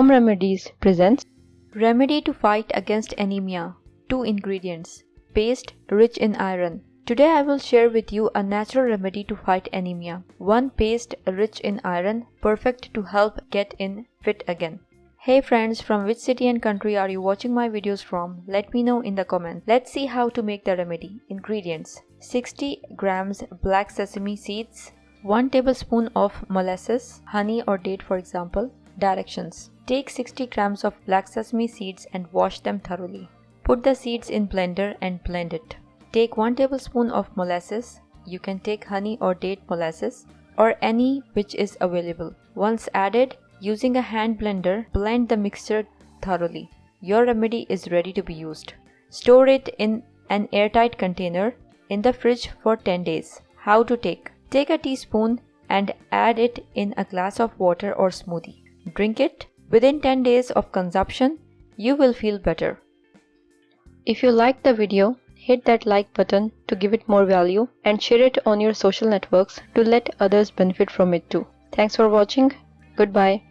Home Remedies presents Remedy to fight against anemia. 2 ingredients. Paste rich in iron. Today I will share with you a natural remedy to fight anemia. One paste rich in iron, perfect to help get in fit again. Hey friends, from which city and country are you watching my videos from? Let me know in the comments. Let's see how to make the remedy. Ingredients: 60 grams black sesame seeds, 1 tablespoon of molasses, honey or date for example. Directions: take 60 grams of black sesame seeds and wash them thoroughly. Put the seeds in blender and blend it. Take 1 tablespoon of molasses. You can take honey or date molasses or any which is available. Once added, using a hand blender, blend the mixture thoroughly. Your remedy is ready to be used. Store it in an airtight container in the fridge for 10 days. How to take? Take a teaspoon and add it in a glass of water or smoothie. Drink it. Within 10 days of consumption, you will feel better. If you liked the video, hit that like button to give it more value and share it on your social networks to let others benefit from it too. Thanks for watching. Goodbye.